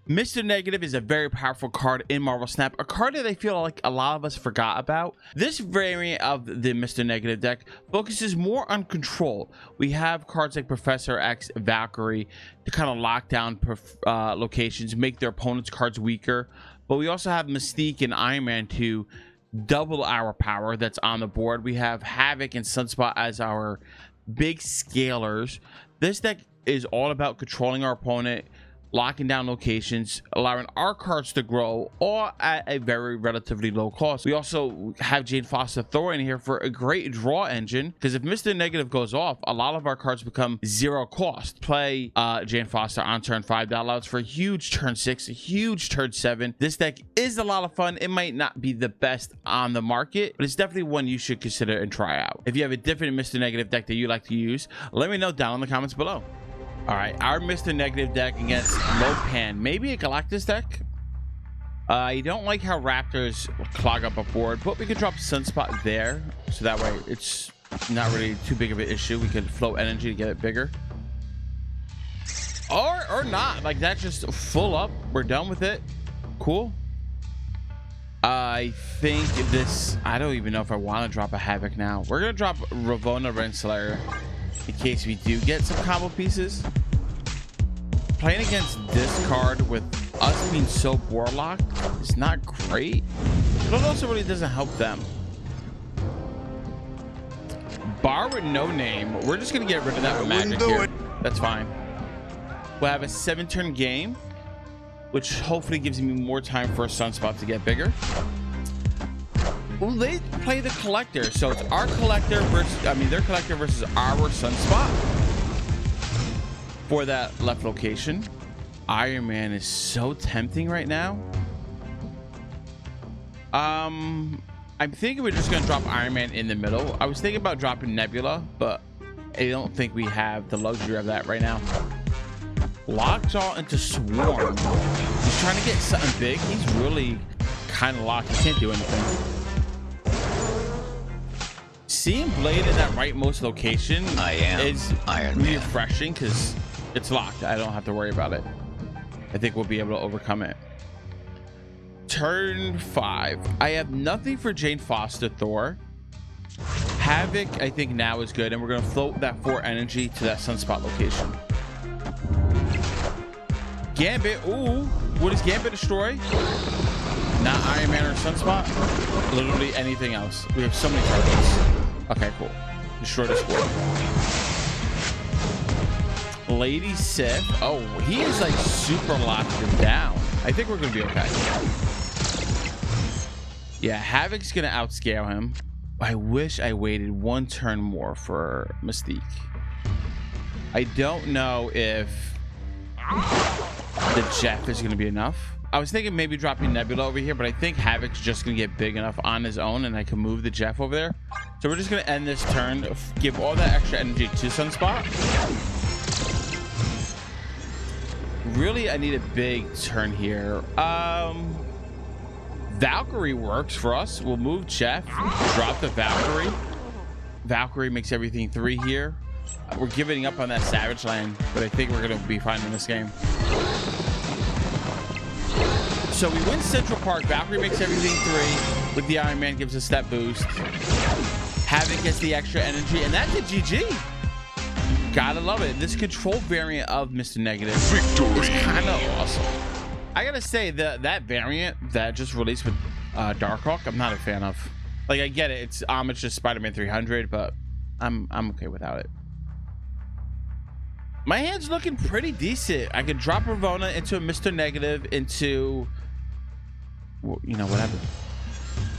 Mr. Negative is a very powerful card in Marvel Snap, a card that I feel like a lot of us forgot about. This variant of the Mr. Negative deck focuses more on control. We have cards like Professor X, Valkyrie to kind of lock down locations, make their opponent's cards weaker. But we also have Mystique and Iron Man to double our power that's on the board. We have Havoc and Sunspot as our big scalers. This deck is all about controlling our opponent, locking down locations, allowing our cards to grow, all at a very relatively low cost. We also have Jane Foster Thor in here for a great draw engine, because if Mr. Negative goes off, a lot of our cards become zero cost. Play Jane Foster on turn 5, that allows for a huge turn 6, a huge turn 7. This deck is a lot of fun. It might not be the best on the market, but it's definitely one you should consider and try out. If you have a different Mr. Negative deck that you like to use, let me know down in the comments below. All right, our Mr. Negative deck against Lopan. Maybe a Galactus deck. I don't like how Raptors clog up a board, but we could drop Sunspot there, so that way it's not really too big of an issue. We can float energy to get it bigger, or not. Like, that's just full up. We're done with it. Cool. I think this. I don't even know if I want to drop a Havoc now. We're gonna drop Ravonna Renslayer in case we do get some combo pieces. Playing against this card with us being so board locked is not great, but it also really doesn't help them. Bar with no name. We're just gonna get rid of that with magic here. That's fine. We'll have a 7-turn game, which hopefully gives me more time for a Sunspot to get bigger. Well, they play the Collector, so it's our Collector versus, their Collector versus our Sunspot for that left location. Iron Man is so tempting right now. I'm thinking we're just gonna drop Iron Man in the middle. I was thinking about dropping Nebula, but I don't think we have the luxury of that right now. Lockjaw into Swarm. He's trying to get something big. He's really kind of locked. He can't do anything. Seeing Blade in that rightmost location is refreshing because it's locked. I don't have to worry about it. I think we'll be able to overcome it. Turn 5. I have nothing for Jane Foster Thor. Havoc, I think now is good, and we're going to float that 4 energy to that Sunspot location. Gambit. Ooh, what does Gambit destroy? Not Iron Man or Sunspot. Literally anything else. We have so many targets. Okay, cool. Destroy this board. Lady Sif. Oh, he is like super locked down. I think we're gonna be okay. Yeah, Havoc's gonna outscale him. I wish I waited 1 turn more for Mystique. I don't know if the Jeff is gonna be enough. I was thinking maybe dropping Nebula over here, but I think Havoc's just gonna get big enough on his own and I can move the Jeff over there. So we're just gonna end this turn, give all that extra energy to Sunspot. Really, I need a big turn here. Valkyrie works for us. We'll move Jeff, drop the Valkyrie. Valkyrie makes everything 3 here. We're giving up on that Savage Land, but I think we're gonna be fine in this game. So we win Central Park. Valkyrie makes everything 3 with the Iron Man, gives a step boost. Havoc gets the extra energy, and that's a GG. Gotta love it. This control variant of Mr. Negative is kind of awesome. I gotta say that variant that just released with Darkhawk, I'm not a fan of. Like, I get it, it's homage to Spider-Man 300, but I'm okay without it. My hand's looking pretty decent. I could drop Ravonna into a Mr. Negative into, you know, whatever.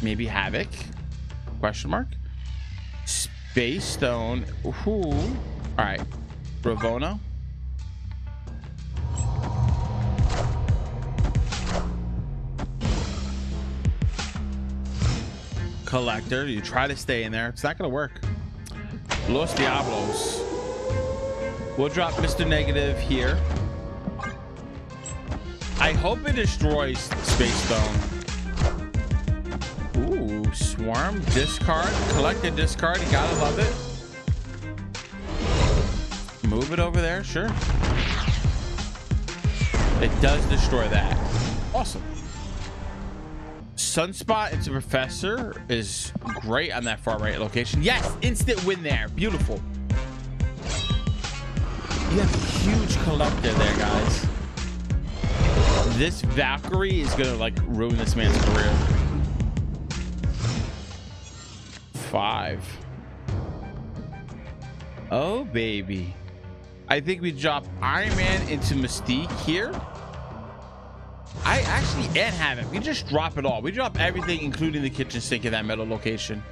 Maybe Havoc? Question mark. Space Stone. Ooh. All right, Ravonna. Collector. You try to stay in there. It's not gonna work. Los Diablos. We'll drop Mr. Negative here. I hope it destroys Space Stone. Ooh, Swarm. Discard. Collected discard. You gotta love it. Move it over there, sure. It does destroy that. Awesome. Sunspot into Professor is great on that far right location. Yes, instant win there. Beautiful. You have a huge collector there, guys. This Valkyrie is gonna like ruin this man's career. 5. Oh baby. I think we drop Iron Man into Mystique here. I actually and Havoc. We just drop it all. We drop everything, including the kitchen sink in that middle location.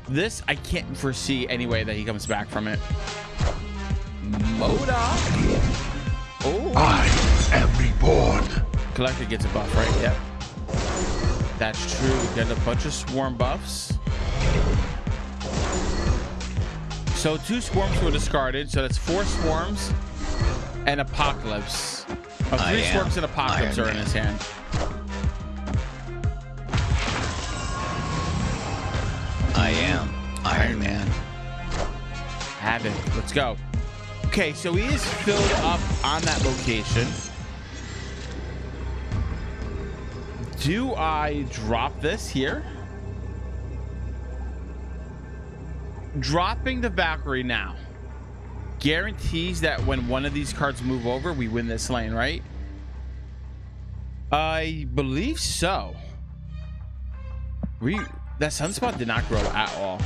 This I can't foresee any way that he comes back from it. Modoc. Oh, I am reborn. Collector gets a buff, right? Yep. That's true. Get a bunch of swarm buffs. So 2 swarms were discarded. So that's 4 swarms and Apocalypse. 3 swarms and Apocalypse are in his hand. I am Iron Man. Have it. Let's go. Okay, so he is filled up on that location. Do I drop this here? Dropping the Valkyrie now guarantees that when one of these cards move over, we win this lane, right? I believe so. That Sunspot did not grow at all.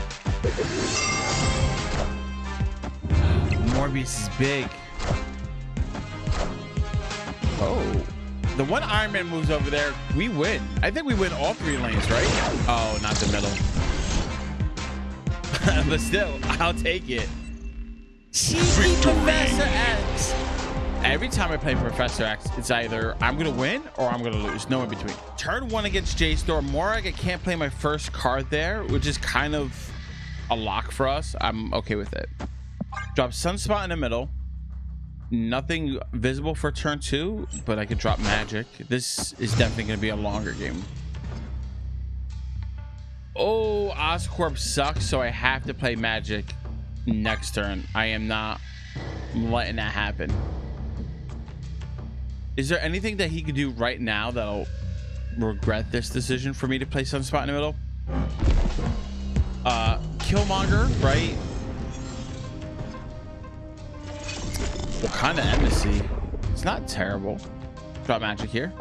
Morbius is big. Oh, the one Iron Man moves over there, we win. I think we win all 3 lanes, right? Oh, not the middle. But still, I'll take it. Cheeky Professor X. Every time I play Professor X, it's either I'm gonna win or I'm gonna lose. No in between. Turn 1 against J-Storm. Morag, I can't play my first card there, which is kind of a lock for us. I'm okay with it. Drop Sunspot in the middle. Nothing visible for turn 2, but I could drop Magic. This is definitely going to be a longer game. Oh, Oscorp sucks, so I have to play Magic next turn. I am not letting that happen. Is there anything that he could do right now that'll regret this decision for me to play Sunspot in the middle? Killmonger, right? What kind of embassy? It's not terrible. Drop Magic here.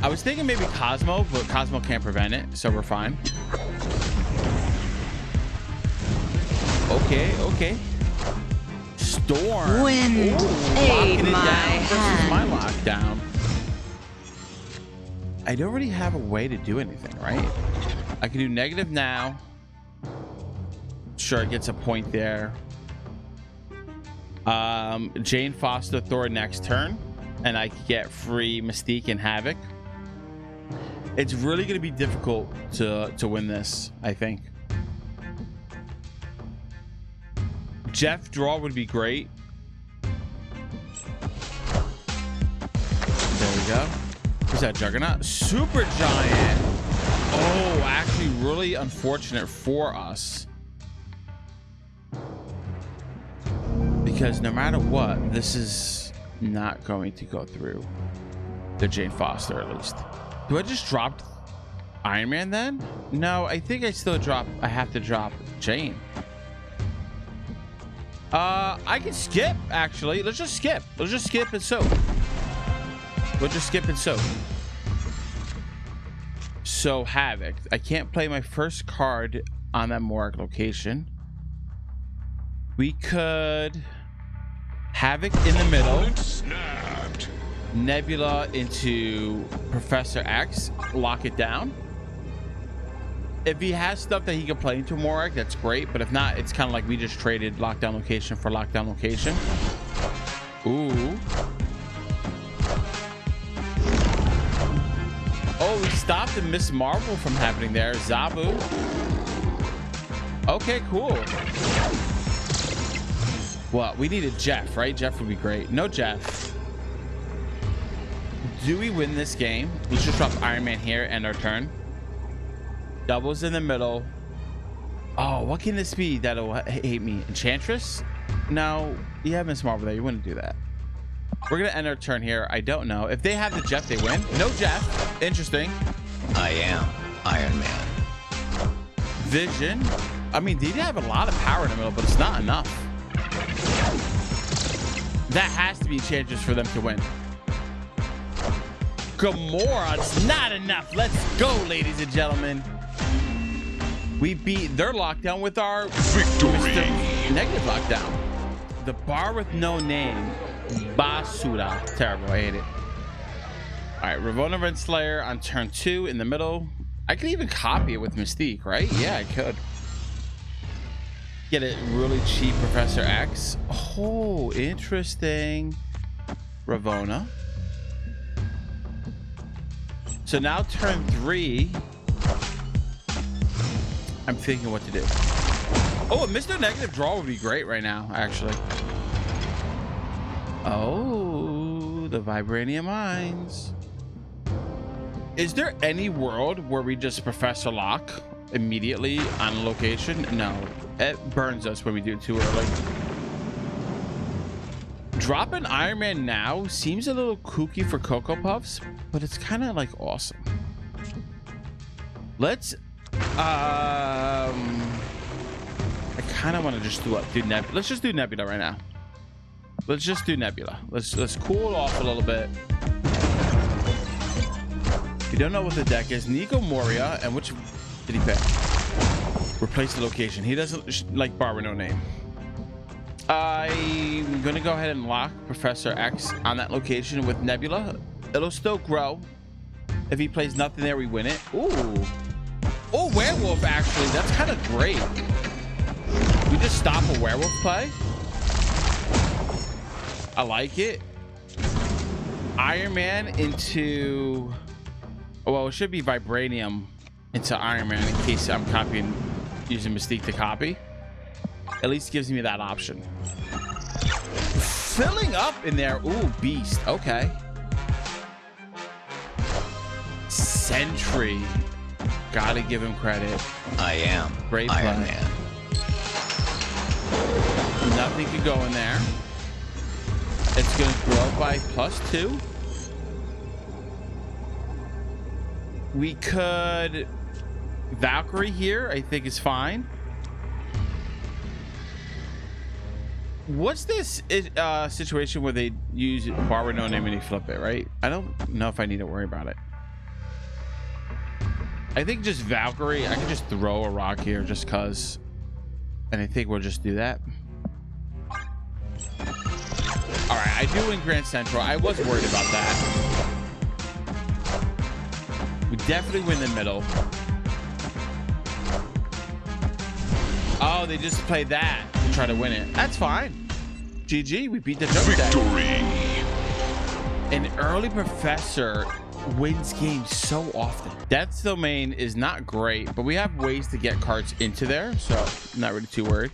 I was thinking maybe Cosmo, but Cosmo can't prevent it, so we're fine. Okay. Storm. Wind, locking it my down versus hand. my lockdown. I don't really have a way to do anything, right? I can do negative now. Sure, it gets a point there. Jane Foster Thor next turn, and I get free Mystique and Havoc. It's really going to be difficult to win this, I think. Jeff draw would be great. There we go. Who's that? Juggernaut? Super Giant. Oh, actually really unfortunate for us. Because no matter what, this is not going to go through. The Jane Foster, at least. Do I just drop Iron Man then? No, I think I still drop. I have to drop Jane. I can skip, actually. Let's just skip. Let's just skip and soak. We'll just skip and soak. So, Havoc. I can't play my first card on that Morag location. We could... Havoc in the middle. Nebula into Professor X. Lock it down. If he has stuff that he can play into Morag, that's great. But if not, it's kind of like we just traded lockdown location for lockdown location. Ooh. Oh, we stopped the Miss Marvel from happening there. Zabu. Okay, cool. Well, we needed Jeff, right? Jeff would be great. No Jeff. Do we win this game? Let's just drop Iron Man here, end our turn. Doubles in the middle. Oh, what can this be that'll hate me? Enchantress? No, you have Miss Marvel there. You wouldn't do that. We're going to end our turn here. I don't know. If they have the Jeff, they win. No Jeff. Interesting. I am Iron Man. Vision. I mean, they have a lot of power in the middle, but it's not enough. That has to be chances for them to win. Gamora, it's not enough. Let's go, ladies and gentlemen. We beat their lockdown with our Victory. Negative lockdown. The bar with no name. Basura. Terrible. I hate it. All right, Ravonna Renslayer on turn 2 in the middle. I could even copy it with Mystique, right? Yeah, I could. Get it really cheap, Professor X. Oh, interesting. Ravonna. So now turn 3. I'm thinking what to do. Oh, a Mr. Negative draw would be great right now, actually. Oh, the Vibranium Mines. Is there any world where we just Professor Lock immediately on location? No, it burns us when we do it too early. Dropping Iron Man now seems a little kooky for Cocoa Puffs, but it's kind of like awesome. Let's I kind of want to just do Nebula. Let's just do Nebula right now. Let's just do Nebula. Let's cool it off a little bit. You don't know what the deck is. Nico Moria, and which did he pick? Replace the location. He doesn't like bar with no name. I'm gonna go ahead and lock Professor X on that location with Nebula. It'll still grow. If he plays nothing there, we win it. Ooh. Oh, werewolf, actually. That's kind of great. We just stop a werewolf play. I like it. Iron Man into... Well, it should be Vibranium into Iron Man in case I'm copying, using Mystique to copy. At least gives me that option. Filling up in there. Ooh, Beast. Okay. Sentry. Gotta give him credit. I am Great Iron play. Man. Nothing could go in there. It's gonna grow by +2. We could Valkyrie here, I think is fine. What's this situation where they use bar with no name and you flip it, right? I don't know if I need to worry about it. I think just Valkyrie, I can just throw a rock here just cause, and I think we'll just do that. All right, I do win Grand Central. I was worried about that. We definitely win the middle. Oh, they just played that to try to win it. That's fine. GG, we beat the jump deck. Victory. An early Professor wins games so often. Death's Domain is not great, but we have ways to get cards into there, so I'm not really too worried.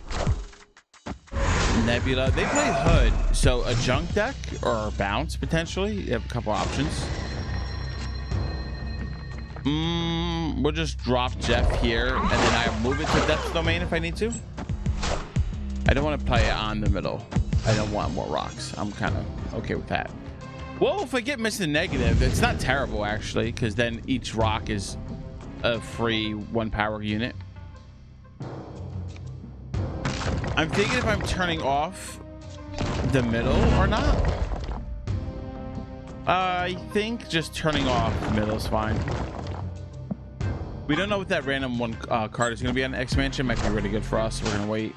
Nebula, they play Hood, so a junk deck or a bounce potentially. You have a couple options. We'll just drop Jeff here, and then I move it to Death's Domain if I need to. I don't want to play it on the middle. I don't want more rocks. I'm kind of okay with that. Well, if I get Mr. Negative, it's not terrible actually, because then each rock is a free 1 power unit. I'm thinking if I'm turning off the middle or not. I think just turning off the middle is fine. We don't know what that random one card is going to be on the expansion. Might be really good for us. We're going to wait.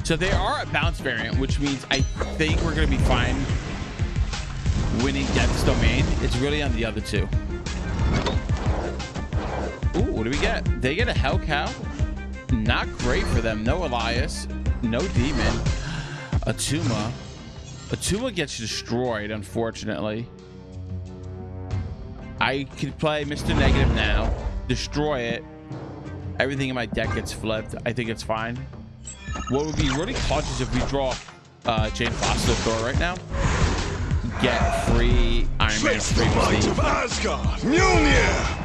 So they are a bounce variant, which means I think we're going to be fine winning Death's Domain. It's really on the other two. Ooh, what do we get? They get a Hell Cow. Not great for them. No Elias. No Demon. Atuma. Atuma gets destroyed, unfortunately. I could play Mr. Negative now. Destroy it. Everything in my deck gets flipped. I think it's fine. What would be really clutch is if we draw Jane Foster Thor right now. Get free Iron Man, free Light of Asgard. Mjolnir.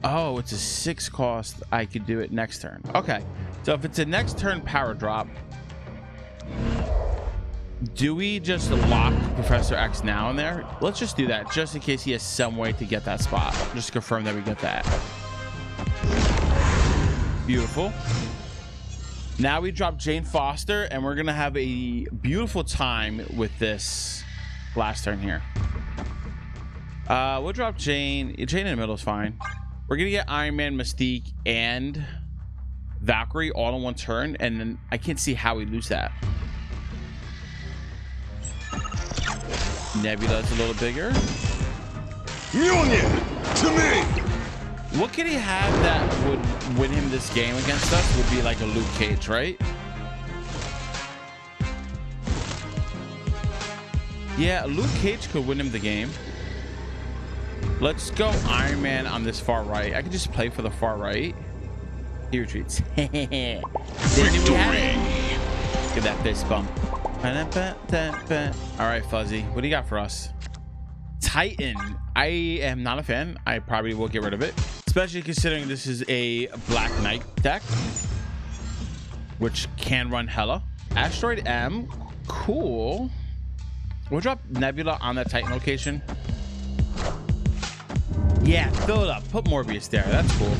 Oh, it's a 6 cost. I could do it next turn. Okay. So if it's a next turn power drop, do we just lock Professor X now in there? Let's just do that just in case he has some way to get that spot. Just confirm that we get that. Beautiful. Now we drop Jane Foster, and we're going to have a beautiful time with this last turn here. We'll drop Jane. Jane in the middle is fine. We're going to get Iron Man, Mystique, and Valkyrie all in one turn, and then I can't see how we lose that. Nebula's a little bigger. Mjolnir, to me! What could he have that would win him this game against us? Would be like a Luke Cage, right? Yeah, Luke Cage could win him the game. Let's go Iron Man on this far right. I could just play for the far right. He retreats. Victory! Get that fist bump. All right, Fuzzy. What do you got for us? Titan. I am not a fan. I probably will get rid of it. Especially considering this is a Black Knight deck, which can run hella. Asteroid M. Cool. We'll drop Nebula on that Titan location. Yeah, fill it up. Put Morbius there. That's cool.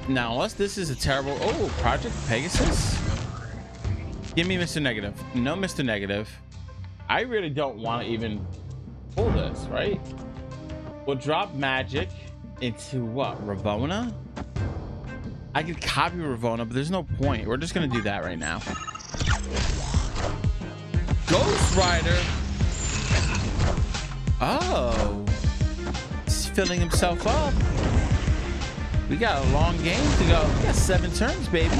Now, unless this is a terrible... Oh, Project Pegasus? Give me Mr. Negative. No Mr. Negative. I really don't want to even pull this, right? We'll drop Magic into what? Ravonna? I could copy Ravonna, but there's no point. We're just going to do that right now. Ghost Rider. Oh. He's filling himself up. We got a long game to go. We got 7 turns, baby.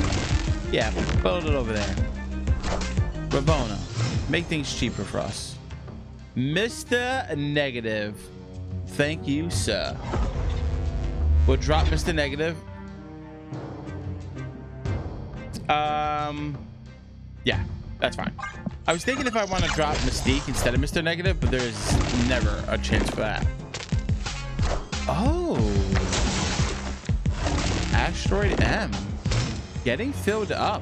Yeah, build it over there. Ravonna. Make things cheaper for us. Mr. Negative. Thank you, sir. We'll drop Mr. Negative. Yeah, that's fine. I was thinking if I want to drop Mystique instead of Mr. Negative, but there's never a chance for that. Oh. Asteroid M. Getting filled up.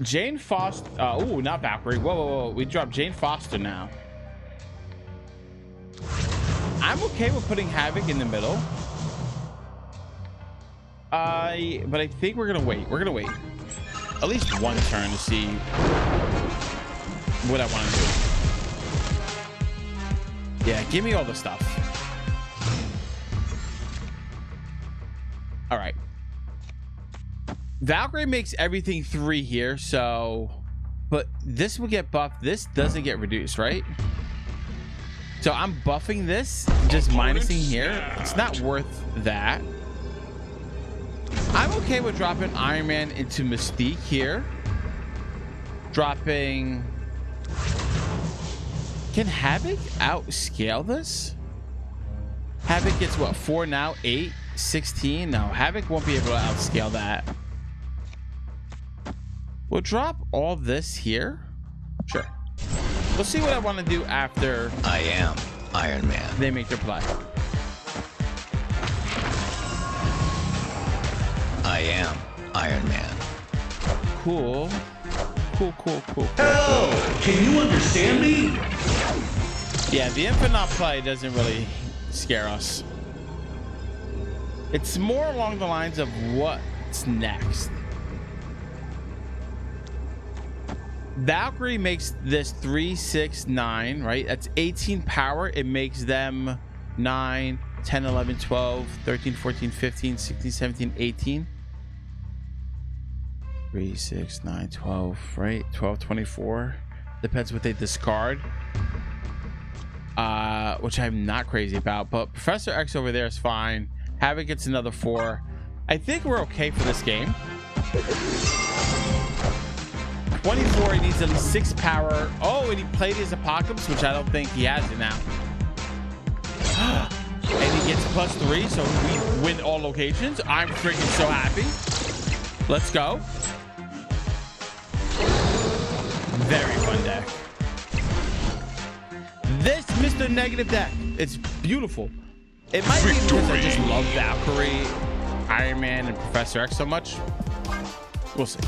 Jane Foster. Oh, not Valkyrie. Whoa, whoa, whoa. We dropped Jane Foster now. I'm okay with putting Havoc in the middle. But I think we're gonna wait. We're gonna wait at least one turn to see what I want to do. Yeah, give me all the stuff. All right. Valkyrie makes everything 3 here, so... But this will get buffed. This doesn't get reduced, right? So I'm buffing this, just minusing here. It's not worth that. I'm okay with dropping Iron Man into Mystique here. Dropping... Can Havoc outscale this? Havoc gets what? 4 now? 8? 16? No, Havoc won't be able to outscale that. We'll drop all this here. Sure. We'll see what I want to do after I am Iron Man. They make their play. I am Iron Man. Cool. Cool, cool, cool, cool. Oh, can you understand me? Yeah, the infinite play doesn't really scare us. It's more along the lines of what's next. Valkyrie makes this 3, 6, 9, right? That's 18 power. It makes them 9, 10, 11, 12, 13, 14, 15, 16, 17, 18. 3, 6, 9, 12, right? 12, 24. Depends what they discard. Which I'm not crazy about. But Professor X over there is fine. Havoc gets another 4. I think we're okay for this game. 24, he needs at least 6 power. Oh, and he played his Apocalypse, which I don't think he has it now. And he gets +3, so we win all locations. I'm freaking so happy. Let's go. Very fun deck. this Mr. Negative deck. It's beautiful. It might be because I just love Valkyrie, Iron Man, and Professor X so much. We'll see.